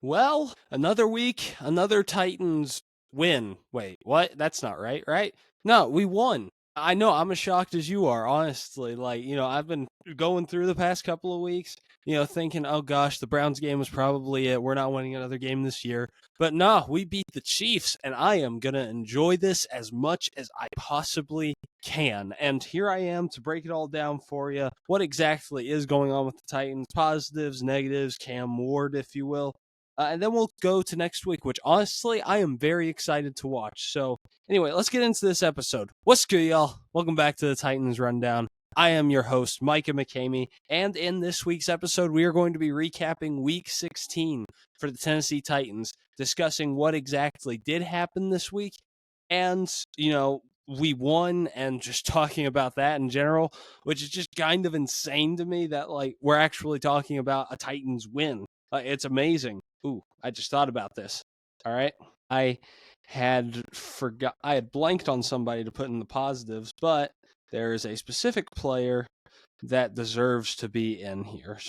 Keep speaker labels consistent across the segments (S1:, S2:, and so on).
S1: Well, another week, another Titans win. Wait, what? That's not right, right? No, we won. I know, I'm as shocked as you are, honestly. I've been going through the past couple of weeks, thinking, oh gosh, the Browns game was probably it. We're not winning another game this year. But no, we beat the Chiefs, and I am going to enjoy this as much as I possibly can. And here I am to break it all down for you. What exactly is going on with the Titans? Positives, negatives, Cam Ward, if you will. And then we'll go to next week, which honestly, I am very excited to watch. So, anyway, let's get into this episode. What's good, y'all? Welcome back to the Titans Rundown. I am your host, Micah McCamey, and in this week's episode, we are going to be recapping Week 16 for the Tennessee Titans, discussing what exactly did happen this week, and, we won, and just talking about that in general, which is just kind of insane to me that, we're actually talking about a Titans win. It's amazing. Ooh, I just thought about this. All right. I had blanked on somebody to put in the positives, but there is a specific player that deserves to be in here.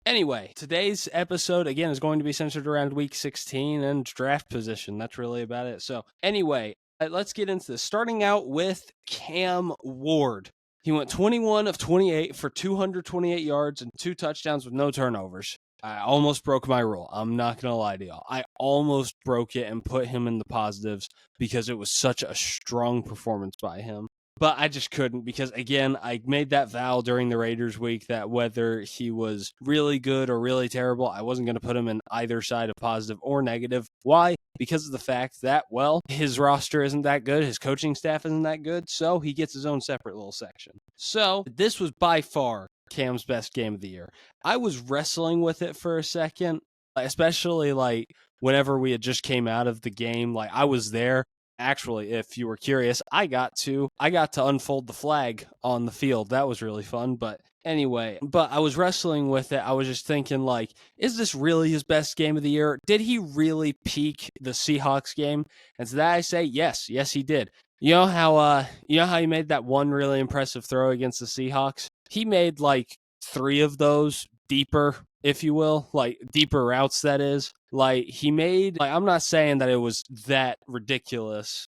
S1: Anyway, today's episode, again, is going to be centered around Week 16 and draft position. That's really about it. So, anyway, let's get into this. Starting out with Cam Ward. He went 21 of 28 for 228 yards and 2 touchdowns with no turnovers. I almost broke my rule. I'm not going to lie to y'all. I almost broke it and put him in the positives because it was such a strong performance by him. But I just couldn't because, again, I made that vow during the Raiders week that whether he was really good or really terrible, I wasn't going to put him in either side of positive or negative. Why? Because of the fact that, well, his roster isn't that good, his coaching staff isn't that good, so he gets his own separate little section. So this was by far Cam's best game of the year. I was wrestling with it for a second, especially whenever we had just came out of the game. I was there. Actually, if you were curious, I got to unfold the flag on the field. That was really fun. But anyway, I was wrestling with it. I was just thinking, is this really his best game of the year? Did he really peak the Seahawks game? And to that I say, yes, he did. You know how he made that one really impressive throw against the Seahawks? He made 3 of those deeper, if you will, deeper routes, that is. He made, I'm not saying that it was that ridiculous,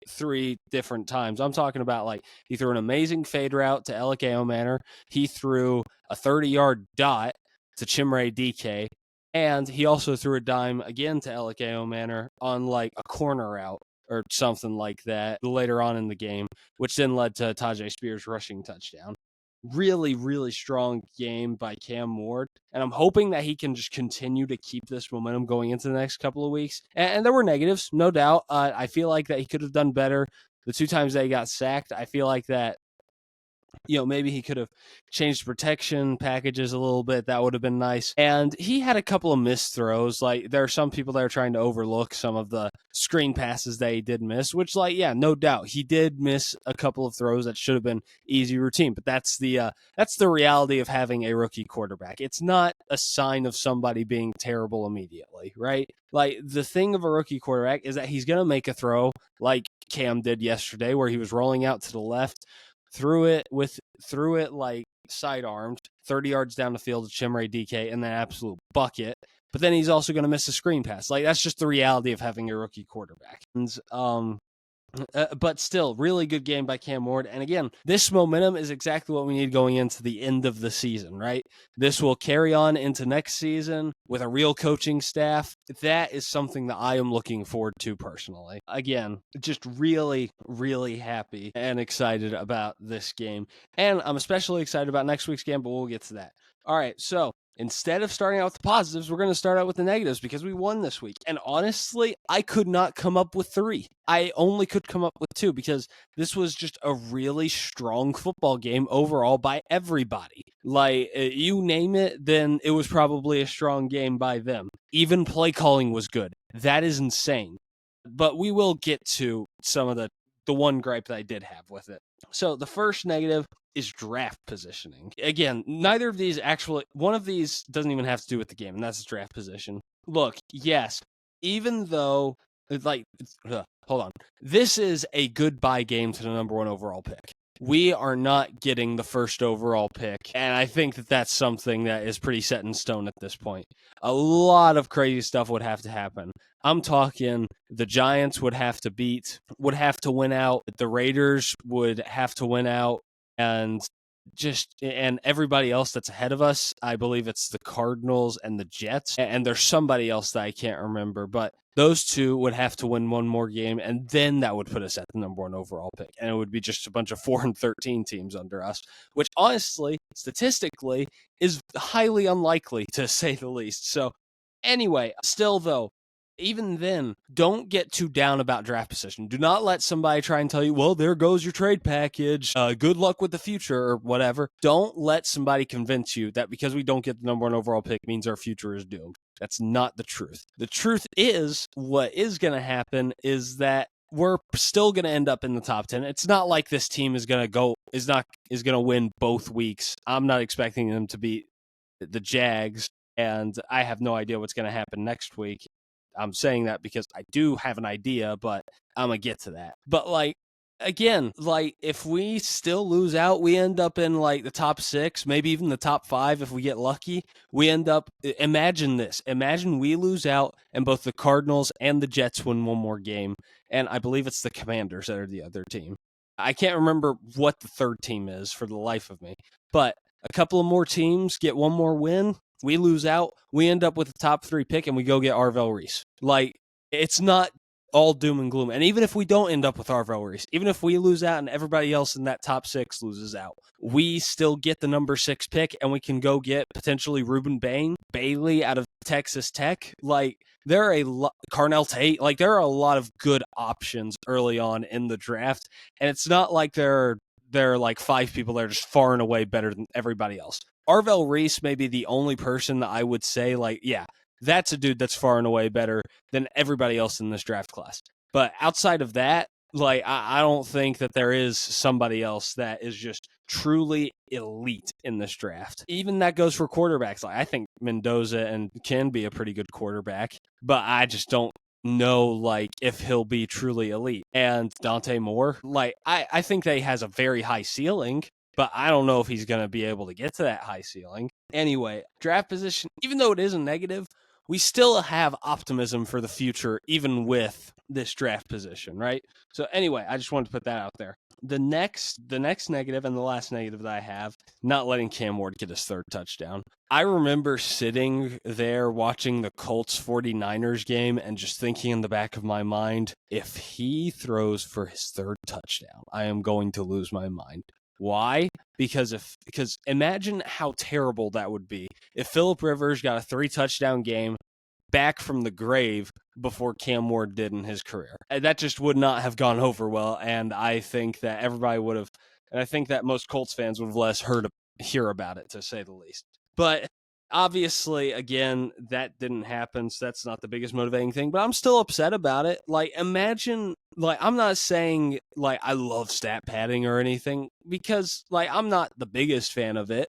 S1: 3 different times. I'm talking about, he threw an amazing fade route to Elikeo Manor. He threw a 30-yard dot to Chimere DK. And he also threw a dime again to Elikeo Manor on, a corner route or something like that later on in the game, which then led to Tajay Spears' rushing touchdown. Really, really strong game by Cam Ward. And I'm hoping that he can just continue to keep this momentum going into the next couple of weeks. And there were negatives, no doubt. I feel like that he could have done better. The 2 times that he got sacked, I feel like that, maybe he could have changed protection packages a little bit. That would have been nice. And he had a couple of missed throws. There are some people that are trying to overlook some of the screen passes that he did miss, which, no doubt, he did miss a couple of throws that should have been easy routine. But that's the reality of having a rookie quarterback. It's not a sign of somebody being terrible immediately, right? The thing of a rookie quarterback is that he's going to make a throw like Cam did yesterday, where he was rolling out to the left, threw it sidearmed 30 yards down the field to Chimere DK and then absolute bucket. But then he's also going to miss a screen pass. That's just the reality of having a rookie quarterback. And but still, really good game by Cam Ward. And again, this momentum is exactly what we need going into the end of the season, right? This will carry on into next season with a real coaching staff. That is something that I am looking forward to personally. Again, just really, really happy and excited about this game. And I'm especially excited about next week's game, but we'll get to that. All right, so instead of starting out with the positives, we're going to start out with the negatives because we won this week. And honestly, I could not come up with 3. I only could come up with 2 because this was just a really strong football game overall by everybody. You name it, then it was probably a strong game by them. Even play calling was good. That is insane. But we will get to some of the one gripe that I did have with it. So the first negative is draft positioning. Again, neither of these one of these doesn't even have to do with the game, and that's draft position. Look, yes, even though, hold on. This is a goodbye game to the number 1 overall pick. we are not getting the first overall pick. And I think that that's something that is pretty set in stone at this point. A lot of crazy stuff would have to happen. I'm talking the Giants would have to win out. The Raiders would have to win out. And everybody else that's ahead of us, I believe it's the Cardinals and the Jets, and there's somebody else that I can't remember, but those two would have to win one more game, and then that would put us at the number one overall pick, and it would be just a bunch of 4-13 teams under us, which honestly, statistically, is highly unlikely to say the least. So anyway, still though, even then, don't get too down about draft position. Do not let somebody try and tell you, well, there goes your trade package. Good luck with the future or whatever. Don't let somebody convince you that because we don't get the number one overall pick means our future is doomed. That's not the truth. The truth is, what is going to happen is that we're still going to end up in the top 10. It's not like this team is going to win both weeks. I'm not expecting them to beat the Jags, and I have no idea what's going to happen next week. I'm saying that because I do have an idea, but I'm going to get to that. But again, if we still lose out, we end up in the top 6, maybe even the top 5 if we get lucky. We end up, imagine this. Imagine we lose out and both the Cardinals and the Jets win one more game. And I believe it's the Commanders that are the other team. I can't remember what the third team is for the life of me. But a couple of more teams get one more win. We lose out, we end up with a top 3 pick, and we go get Arvell Reese. It's not all doom and gloom. And even if we don't end up with Arvell Reese, even if we lose out and everybody else in that top 6 loses out, we still get the number 6 pick, and we can go get potentially Ruben Bailey out of Texas Tech. There are Carnell Tate. There are a lot of good options early on in the draft, and it's not like there are 5 people that are just far and away better than everybody else. Arvell Reese may be the only person that I would say, yeah, that's a dude that's far and away better than everybody else in this draft class. But outside of that, I don't think that there is somebody else that is just truly elite in this draft. Even that goes for quarterbacks. I think Mendoza can be a pretty good quarterback, but I just don't know if he'll be truly elite. And Dante Moore, I think that he has a very high ceiling, but I don't know if he's going to be able to get to that high ceiling. Anyway, draft position, even though it is a negative, we still have optimism for the future, even with this draft position, right? So anyway, I just wanted to put that out there. The next negative and the last negative that I have, not letting Cam Ward get his third touchdown. I remember sitting there watching the Colts 49ers game and just thinking in the back of my mind, if he throws for his third touchdown, I am going to lose my mind. Why? Because imagine how terrible that would be if Phillip Rivers got a 3 touchdown game back from the grave before Cam Ward did in his career. That just would not have gone over well, and I think that everybody would have, and I think that most Colts fans would have hear about it, to say the least. But obviously, again, that didn't happen, so that's not the biggest motivating thing, but I'm still upset about it. Imagine, I'm not saying, I love stat padding or anything, because, I'm not the biggest fan of it,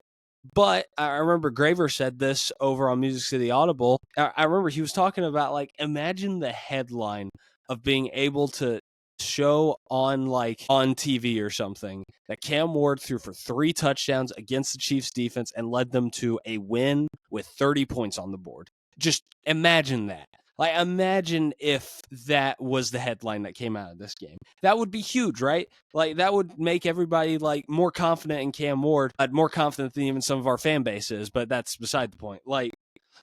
S1: but I remember Graver said this over on Music City Audible. I remember he was talking about, imagine the headline of being able to show on TV or something that Cam Ward threw for 3 touchdowns against the Chiefs defense and led them to a win with 30 points on the board. Just imagine that. Imagine if that was the headline that came out of this game. That would be huge, right? That would make everybody, more confident in Cam Ward, more confident than even some of our fan base is, but that's beside the point.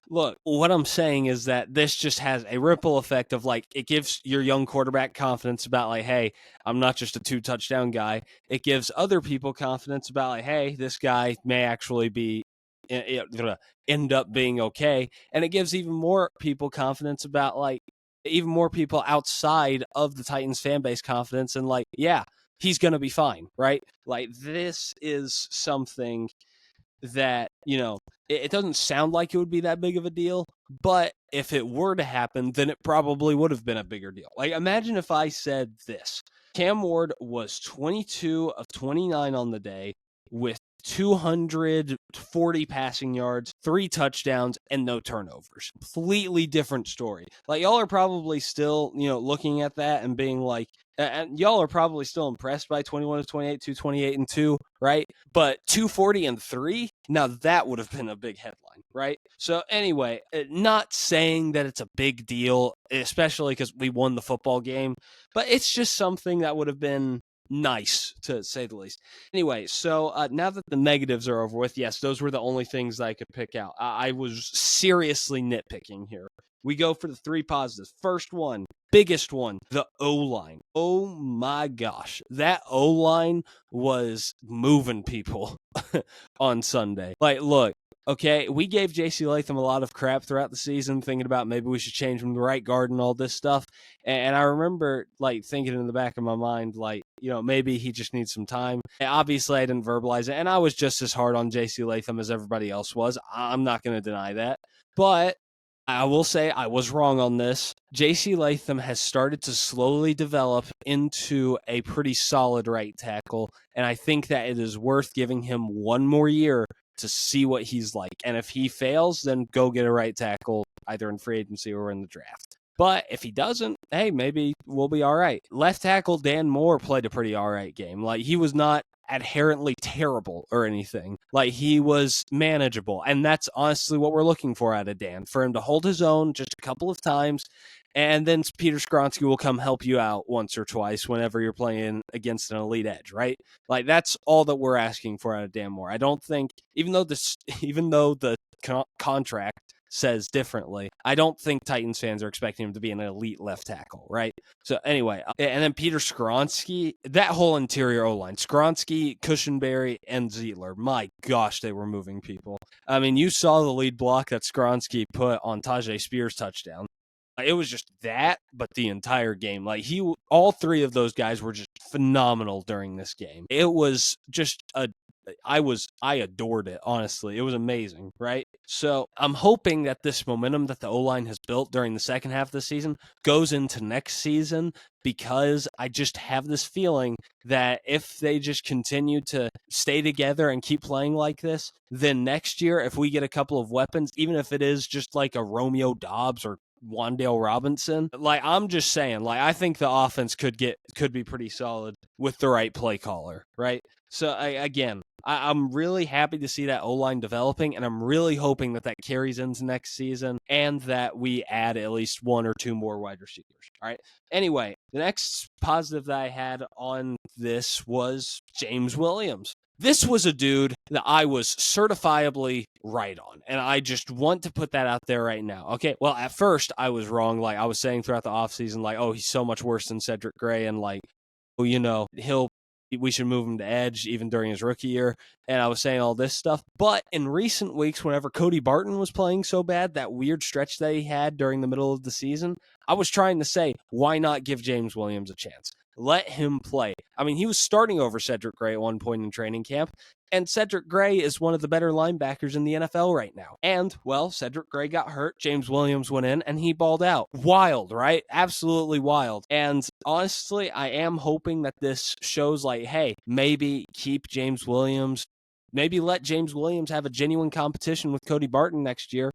S1: Look, what I'm saying is that this just has a ripple effect of, it gives your young quarterback confidence about, hey, I'm not just a 2-touchdown guy. It gives other people confidence about, hey, this guy may actually be end up being okay, and it gives even more people confidence about even more people outside of the Titans fan base confidence and yeah, he's gonna be fine, right? This is something that it doesn't sound like it would be that big of a deal, but if it were to happen, then it probably would have been a bigger deal. Imagine if I said this: Cam Ward was 22 of 29 on the day with 240 passing yards, 3 touchdowns, and no turnovers. Completely different story. Y'all are probably still, looking at that and being and y'all are probably still impressed by 21 to 28, 228 and 2, right? But 240 and 3, now that would have been a big headline, right? So anyway, not saying that it's a big deal, especially because we won the football game, but it's just something that would have been nice, to say the least. Anyway, so now that the negatives are over with, yes, those were the only things I could pick out. I was seriously nitpicking here. We go for the 3 positives. First one, biggest one, the O-line. Oh my gosh. That O-line was moving people on Sunday. Like, look, okay, we gave J.C. Latham a lot of crap throughout the season, thinking about maybe we should change him to right guard and all this stuff. And I remember, like, thinking in the back of my mind, like, maybe he just needs some time. And obviously, I didn't verbalize it, and I was just as hard on J.C. Latham as everybody else was. I'm not going to deny that. But I will say I was wrong on this. J.C. Latham has started to slowly develop into a pretty solid right tackle, and I think that it is worth giving him one more year to see what he's like. And if he fails, then go get a right tackle, either in free agency or in the draft. But if he doesn't, hey, maybe we'll be all right. Left tackle Dan Moore played a pretty all right game. Like, he was not inherently terrible or anything. Like, he was manageable. And that's honestly what we're looking for out of Dan, for him to hold his own just a couple of times. And then Peter Skronsky will come help you out once or twice whenever you're playing against an elite edge, right? Like, that's all that we're asking for out of Dan Moore. I don't think, even though the contract says differently, I don't think Titans fans are expecting him to be an elite left tackle, right? So anyway, and then Peter Skronsky, that whole interior O-line, Skronsky, Cushenberry, and Zeitler, my gosh, they were moving people. I mean, you saw the lead block that Skronsky put on Tajay Spears' touchdown. It was just that, but the entire game. Like, all 3 of those guys were just phenomenal during this game. It was just I adored it, honestly. It was amazing, right? So I'm hoping that this momentum that the O-line has built during the second half of the season goes into next season, because I just have this feeling that if they just continue to stay together and keep playing like this, then next year, if we get a couple of weapons, even if it is just like a Romeo Doubs or Wan'Dale Robinson, like, I'm just saying, like, I think the offense could be pretty solid with the right play caller, right? So I'm really happy to see that O-line developing, and I'm really hoping that carries into next season, and that we add at least 1 or 2 more wide receivers. All right. Anyway, the next positive that I had on this was James Williams. This was a dude that I was certifiably right on, and I just want to put that out there right now. Okay, well, at first, I was wrong. Like, I was saying throughout the offseason, like, oh, he's so much worse than Cedric Gray, and, like, we should move him to edge even during his rookie year. And I was saying all this stuff. But in recent weeks, whenever Cody Barton was playing so bad, that weird stretch that he had during the middle of the season, I was trying to say, why not give James Williams a chance? Let him play. I mean, he was starting over Cedric Gray at one point in training camp, and Cedric Gray is one of the better linebackers in the NFL right now. And, well, Cedric Gray got hurt. James Williams went in, and he balled out. Wild, right? Absolutely wild. And honestly, I am hoping that this shows, like, hey, maybe keep James Williams. Maybe let James Williams have a genuine competition with Cody Barton next year.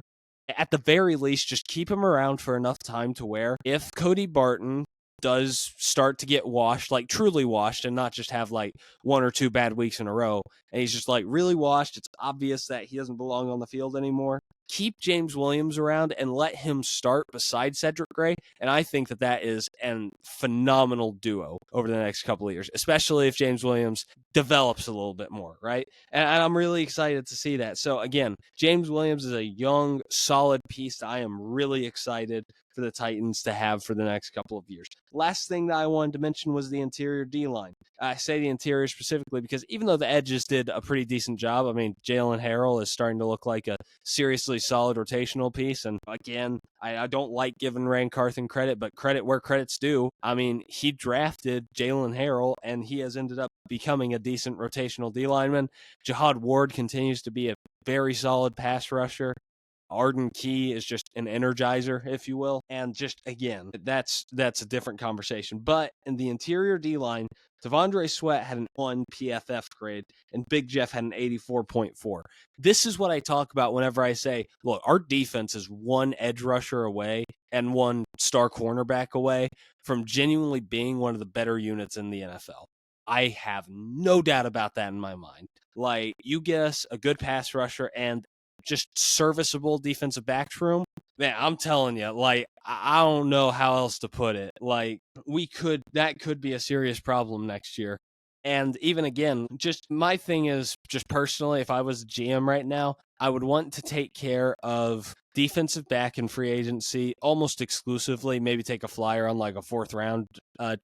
S1: At the very least, just keep him around for enough time to where if Cody Barton does start to get washed, like truly washed, and not just have like 1 or 2 bad weeks in a row, and he's just like really washed, it's obvious that he doesn't belong on the field anymore, keep James Williams around and let him start beside Cedric Gray. And I think that is a phenomenal duo over the next couple of years, especially if James Williams develops a little bit more, right? And I'm really excited to see that. So again, James Williams is a young, solid piece that I am really excited for the Titans to have for the next couple of years. Last thing that I wanted to mention was the interior D-line. I say the interior specifically because even though the edges did a pretty decent job, I mean, Jalen Harrell is starting to look like a seriously solid rotational piece. And again, I don't like giving Rand Carthen credit, but credit where credit's due. I mean, he drafted Jalen Harrell, and he has ended up becoming a decent rotational D-lineman. Jihad Ward continues to be a very solid pass rusher. Arden Key is just an energizer, if you will. And just, again, that's a different conversation. But in the interior D-line, T'Vondre Sweat had an 1 PFF grade, and Big Jeff had an 84.4. This is what I talk about whenever I say, look, our defense is one edge rusher away and one star cornerback away from genuinely being one of the better units in the NFL. I have no doubt about that in my mind. Like, you get us a good pass rusher and just serviceable defensive backs room, man, I'm telling you, like, I don't know how else to put it. Like, that could be a serious problem next year. And even again, just my thing is, just personally, if I was GM right now, I would want to take care of defensive back in free agency almost exclusively, maybe take a flyer on like a 4th round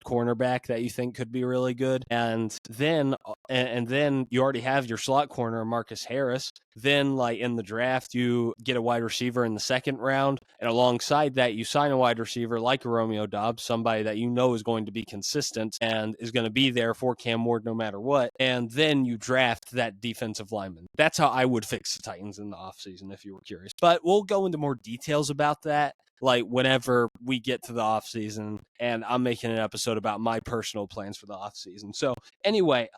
S1: cornerback that you think could be really good. And then you already have your slot corner, Marcus Harris. Then, like, in the draft, you get a wide receiver in the 2nd round. And alongside that, you sign a wide receiver like a Romeo Doubs, somebody that you know is going to be consistent and is going to be there for Cam Ward no matter what. And then you draft that defensive lineman. That's how I would fix the Titans in the offseason, if you were curious. But we'll go into more details about that, like, whenever we get to the offseason, and I'm making an episode about my personal plans for the offseason. So anyway,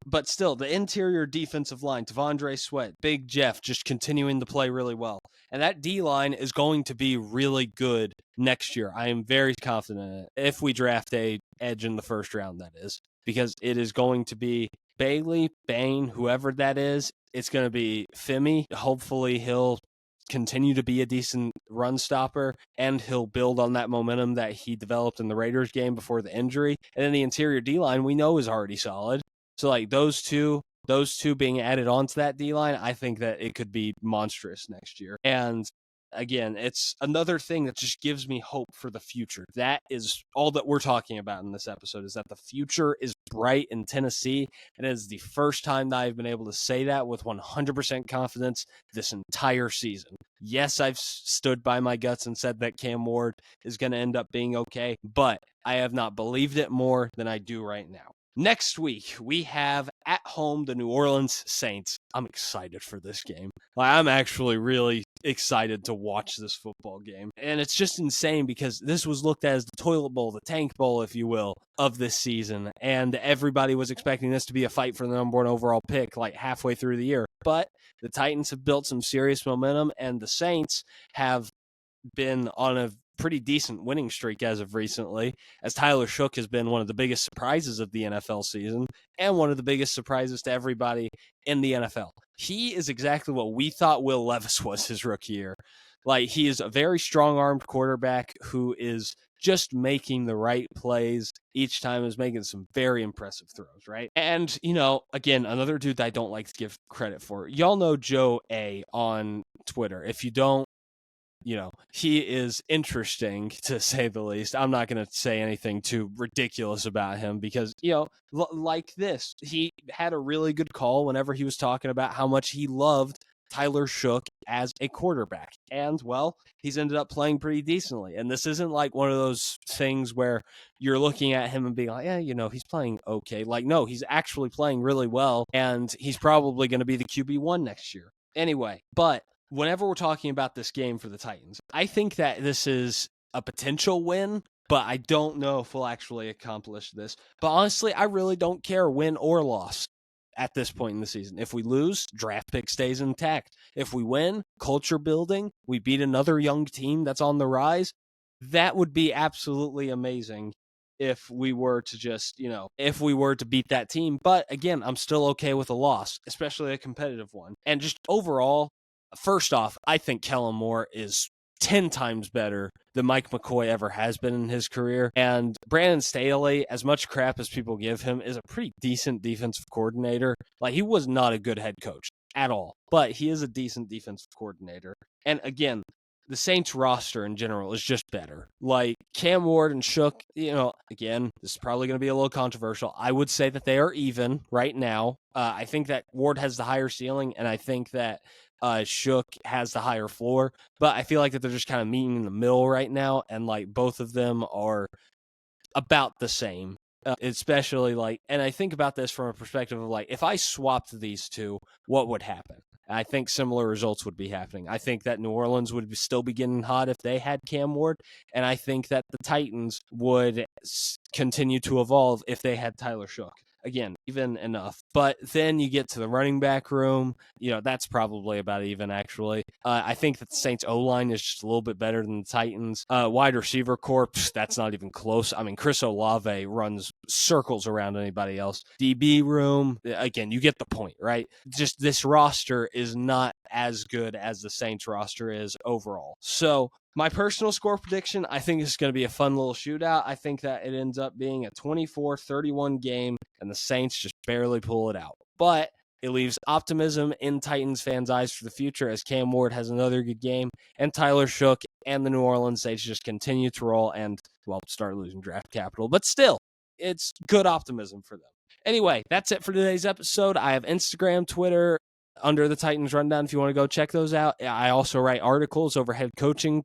S1: but still, the interior defensive line, T'Vondre Sweat, Big Jeff, just continuing to play really well. And that D-line is going to be really good next year. I am very confident in it. If we draft a edge in the 1st round, that is. Because it is going to be Bailey, Bain, whoever that is. It's going to be Femi. Hopefully he'll continue to be a decent run stopper, and he'll build on that momentum that he developed in the Raiders game before the injury. And then the interior D-line we know is already solid. So, like, those two being added onto that D-line, I think that it could be monstrous next year. And again, it's another thing that just gives me hope for the future. That is all that we're talking about in this episode, is that the future is bright in Tennessee. And it is the first time that I've been able to say that with 100% confidence this entire season. Yes, I've stood by my guts and said that Cam Ward is going to end up being okay, but I have not believed it more than I do right now. Next week, we have at home the New Orleans Saints. I'm excited for this game. I'm actually really excited to watch this football game. And it's just insane because this was looked at as the toilet bowl, the tank bowl, if you will, of this season. And everybody was expecting this to be a fight for the number 1 overall pick like halfway through the year. But the Titans have built some serious momentum, and the Saints have been on a pretty decent winning streak as of recently, as Tyler Shough has been one of the biggest surprises of the NFL season and one of the biggest surprises to everybody in the NFL. He is exactly what we thought Will Levis was his rookie year. Like, he is a very strong-armed quarterback who is just making the right plays each time, is making some very impressive throws, right? And, again, another dude that I don't like to give credit for. Y'all know Joe A on Twitter. If you don't, he is interesting, to say the least. I'm not going to say anything too ridiculous about him because, like this, he had a really good call whenever he was talking about how much he loved Tyler Shough as a quarterback. And, well, he's ended up playing pretty decently. And this isn't like one of those things where you're looking at him and being like, yeah, he's playing okay. Like, no, he's actually playing really well, and he's probably going to be the QB1 next year. Anyway, but whenever we're talking about this game for the Titans, I think that this is a potential win, but I don't know if we'll actually accomplish this. But honestly, I really don't care, win or loss, at this point in the season. If we lose, draft pick stays intact. If we win, culture building, we beat another young team that's on the rise. That would be absolutely amazing if we were to just, if we were to beat that team. But again, I'm still okay with a loss, especially a competitive one. And just overall, first off, I think Kellen Moore is 10 times better than Mike McCoy ever has been in his career. And Brandon Staley, as much crap as people give him, is a pretty decent defensive coordinator. Like, he was not a good head coach at all, but he is a decent defensive coordinator. And again, the Saints roster in general is just better. Like, Cam Ward and Shough, again, this is probably going to be a little controversial. I would say that they are even right now. I think that Ward has the higher ceiling, and I think that Shough has the higher floor, but I feel like that they're just kind of meeting in the middle right now, and like both of them are about the same. Especially and I think about this from a perspective of like, if I swapped these two, what would happen? I think similar results would be happening. I think that New Orleans would still be getting hot if they had Cam Ward, and I think that the Titans would continue to evolve if they had Tyler Shough. Again, even enough. But then you get to the running back room. That's probably about even, actually. I think that the Saints O-line is just a little bit better than the Titans. Wide receiver corps, that's not even close. I mean, Chris Olave runs circles around anybody else. DB room, again, you get the point, right? Just this roster is not as good as the Saints roster is overall. So my personal score prediction, I think is going to be a fun little shootout. I think that it ends up being a 24-31 game, and the Saints just barely pull it out. But it leaves optimism in Titans fans' eyes for the future as Cam Ward has another good game, and Tyler Shough and the New Orleans Saints just continue to roll and, well, start losing draft capital. But still, it's good optimism for them. Anyway, that's it for today's episode. I have Instagram, Twitter, under the Titans Rundown if you want to go check those out. I also write articles over head coaching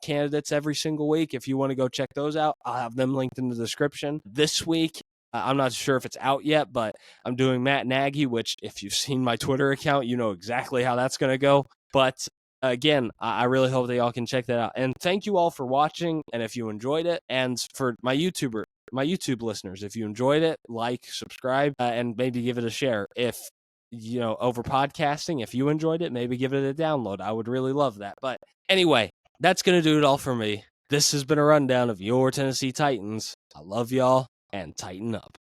S1: candidates every single week. If you want to go check those out, I'll have them linked in the description. This week, I'm not sure if it's out yet, but I'm doing Matt Nagy, which if you've seen my Twitter account, you know exactly how that's going to go. But again, I really hope that y'all can check that out. And thank you all for watching. And if you enjoyed it, and for my YouTube listeners, if you enjoyed it, like, subscribe, and maybe give it a share. If over podcasting, if you enjoyed it, maybe give it a download. I would really love that. But anyway, that's going to do it all for me. This has been a rundown of your Tennessee Titans. I love y'all, and tighten up.